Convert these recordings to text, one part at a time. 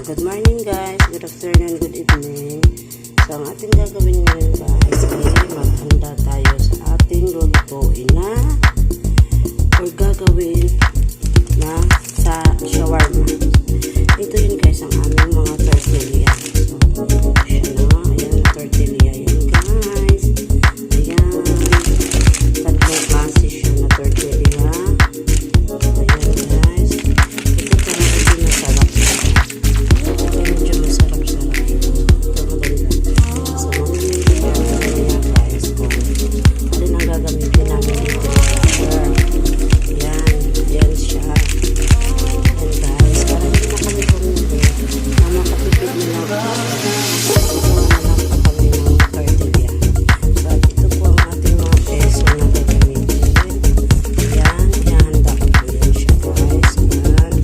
Good morning guys, good afternoon, good evening. So ang ating gagawin ngayon guys ay maghanda tayo sa ating lulutuin na or gagawin na sa shawarma. Ito yun guys ang aming mga tortilla. So siya na, ayan tortilla yan guys. Ayan, tatlong klase siya na tortilla. Ayan guys, ito talaga masarap siya. Medyo masarap-sarap ito. Ito maganda. So, mamimili natin mamaya guys kung alin ang gagamitin namin dito. Yan. Yan siya. Yan guys. Para hindi na kami bumili na makatipid na lang. Gumawa na lang po kami ng tortilla. So, ito po ang ating mga peso na gagamitin. Yan. Ihahanda ko po yan siya guys. Yan.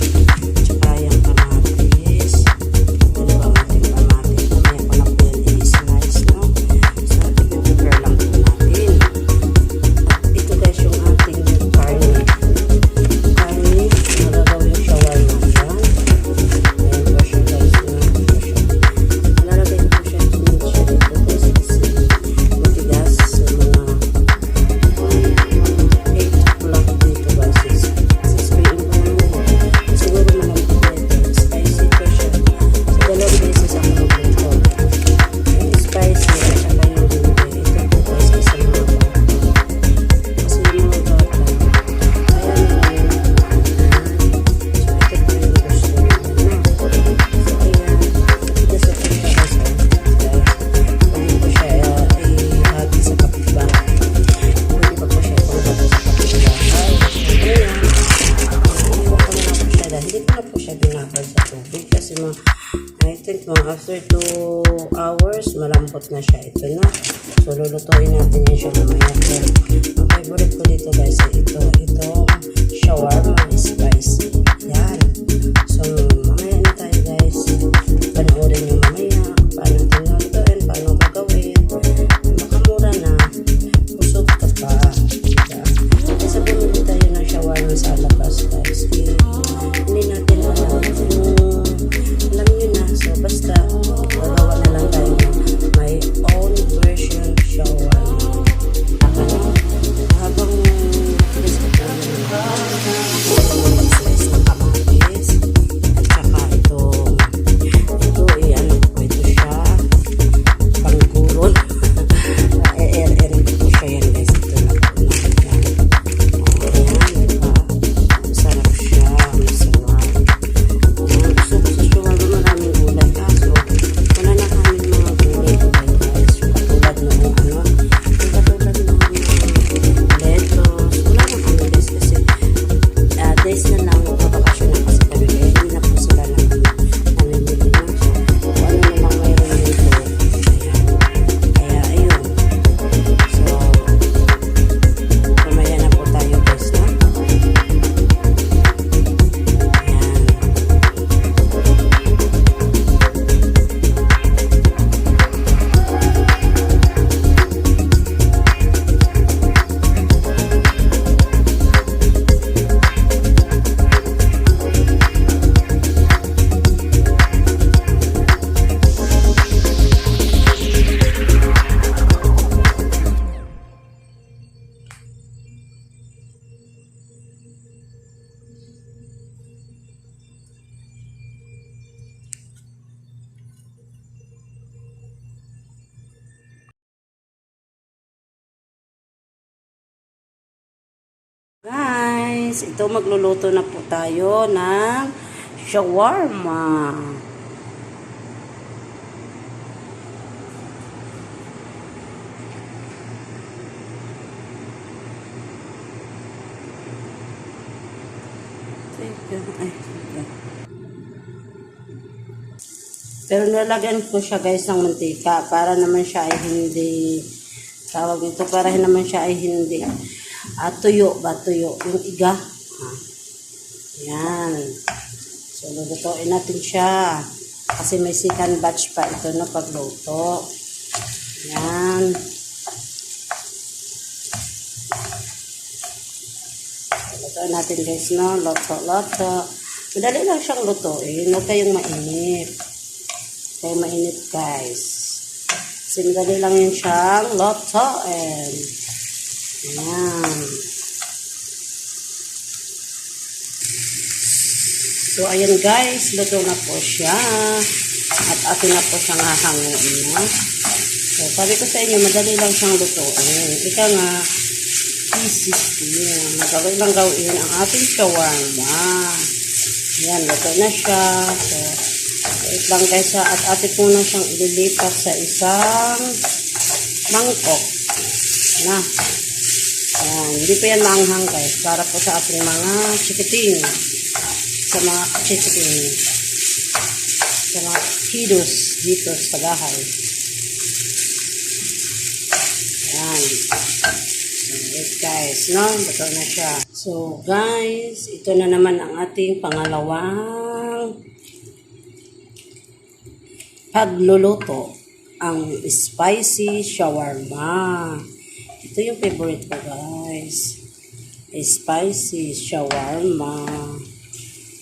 Tsaka yung kamatis. Ano ba ang ating kamatis? Mamaya ko na po yan i-slice, no? So, i-prepare lang po natin. At ito guys yung ating karne. Karne na gagawin shawarma. Yan. Ayan po siya guys. Nalalagay ko po siya dito guys kasi matigas sa mga 8 o'clock dito guys. 6 p.m. pa naman. Siguro malambot na ito. Spicy po siya. So, dalawang beses ako nagluto. Yung spicy at saka yung hindi. Ito po guys isa mga bata. Kasi yung mga bata, kaya nila yun. So, ito po yung gusto nila. So, ayan. Ito sa po siya guys. Pwede po siya ihati sa kapitbahay. Pwede pa po siya ipanggato sa kapitbahay. Ayan. Iwan ko na po siya dahil hindi ko na po siya binabad sa tubig kasi I think after 2 hours malambot na siya. Ito na. So lulutuin natin yan siya mamaya. Ang favorite ko dito guys ay ito shawarma spicy. Yan. So mamaya na tayo guys. Panoorin nyo mamaya paano natin lulutuin, paano gagawin. Makamura na. Busog ka pa. Diba? Kasi bumili tayo ng shawarma sa labas guys. Hindi natin alam nyo na. So basta gagawa na lang tayo ng my own version shawarma. Habang Facebook namin slice ng kamatis at saka ito ano po ito siya pangguron. Air-air po siya yan guys. Ito na po natin. Ayan, diba? Masarap siya. Masarap. Gusto ko sa shawarma maraming gulay kaso wala na kami mga gulay guys. Katulad ng lettuce. Wala na kami guys kasi days na lang magpapakasyon na kasi kami kaya hindi na po sila namimili na. So ano na lang mayroon dito. Ayan. Kaya ayun. So pamaya na po tayo guys na. Ayan. Guys, ito magluluto na po tayo ng shawarma. Pero nalagyan ko siya guys ng mantika para naman siya ay hindi tawag ito, para naman siya ay hindi tuyo ba? Tuyo. Yung iga. Yan. So, lulutuin natin siya. Kasi may second batch pa ito na pagluto. Yan. Lutuin natin guys, no? Loto. Madali lang siyang lutuin. Huwag kayong mainit. Kaya mainit guys. Kasi madali lang yun siyang lutuin. Ayan. So, ayan guys, luto na po siya. At atin na po siyang hahanguin na. So, sabi ko sa inyo, madali lang siyang lutuin. Ika nga, easy din. Magawin lang gawin ang ating shawarma. Ayan, luto na siya. So, wait lang guys at atin muna siyang ililipat sa isang mangkok. Na. Ayan, hindi pa yan maanghang guys. Para po sa ating mga chikiting. Sa mga chikiting. Sa mga kiddos dito sa bahay. Ayan. Wait guys, no? Luto na siya. So guys, ito na naman ang ating pangalawang pagluluto. Ang spicy shawarma. Ito yung favorite ko guys. Spicy shawarma.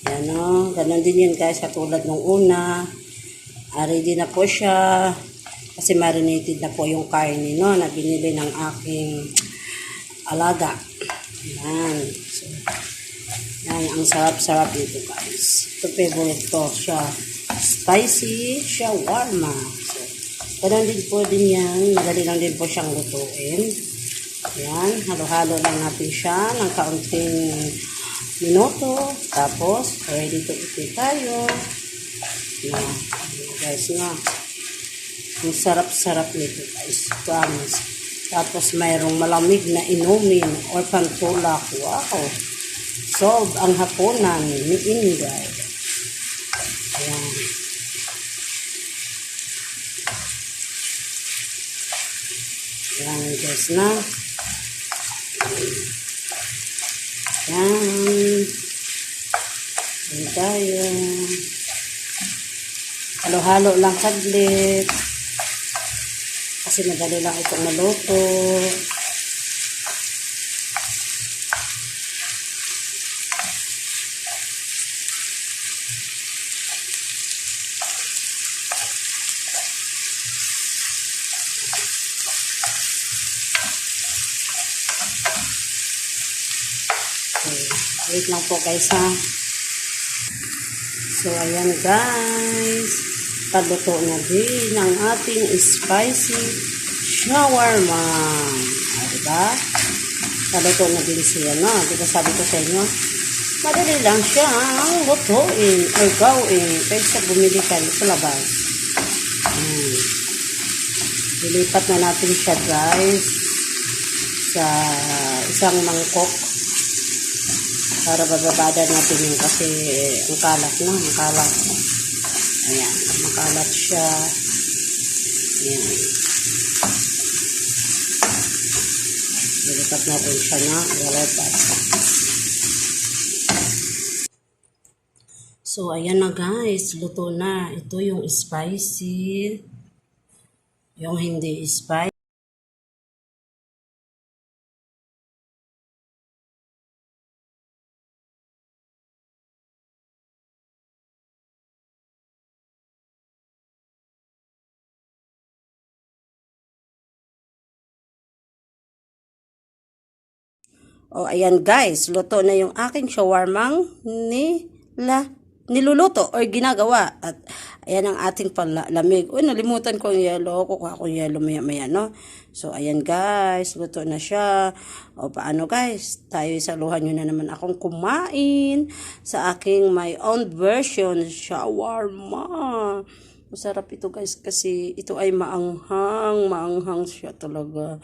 Yan o. Ganon din yun guys. Katulad nung una. Ready na po siya. Kasi marinated na po yung karne no, na binili ng aking alaga. Yan. So, yan. Ang sarap-sarap nito guys. Ito favorite ko siya. Spicy shawarma. So, ganun din po din yan. Madali lang din po siyang lutuin. Yan. Halo-halo lang natin siya ng kaunting minuto. Tapos, ready to eat tayo. Yan. Guys, na. Ang sarap-sarap nito guys. Promise. Tapos, mayroong malamig na inumin or pantulak. Wow. Solve ang hapunan ni Inday. Ayan. Ayan guys na. Ayan. Ayan tayo. Halo-halo lang saglit. Kasi madali lang itong maluto. Wait lang po guys ha. So ayan guys. Paluto na din ang ating spicy shawarma. Diba? Paluto na din siya no. Diba sabi ko sa inyo, madali lang siyang lutuin or gawin kaysa bumili kayo sa labas. Dilipat na natin siya guys sa isang mangkok. Para bababada natin yun kasi ang kalat na, ang kalat. Ayan, makalat siya. Ayan. Dilipat natin siya na. So, ayan na guys. Luto na. Ito yung spicy. Yung hindi spicy. O, ayan guys, luto na yung aking shawarmang niluluto or ginagawa. At ayan ang ating palamig. Uy, nalimutan ko yung yelo. Kukuha ko yung yelo maya-maya, no? So, ayan guys, luto na siya. O, paano guys? Tayo isaluhan nyo na naman akong kumain sa aking my own version shawarma. Masarap ito guys kasi ito ay maanghang siya talaga.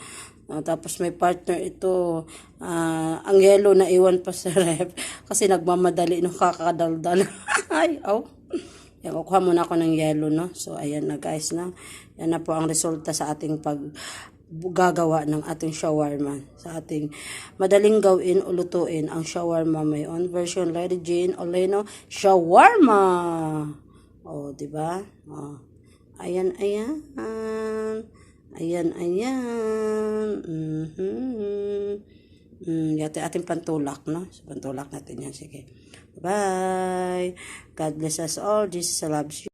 Tapos may partner ito, ang yelo na iwan pa sa ref kasi nagmamadali nung kakadaldal. Ay, oh. Yan, kukuha muna ako ng yelo, no? So, ayan na guys, no? Yan na po ang resulta sa ating paggagawa ng ating shawarma. Sa ating madaling gawin o lutuin ang shawarma. May own version, Lady Jane Oleno shawarma. Oh, diba? Oh. Ayan, ayan. Ayan, ayan. Ito ating pantulak, no? So, pantulak natin yan. Sige. Bye. God bless us all. Jesus loves you.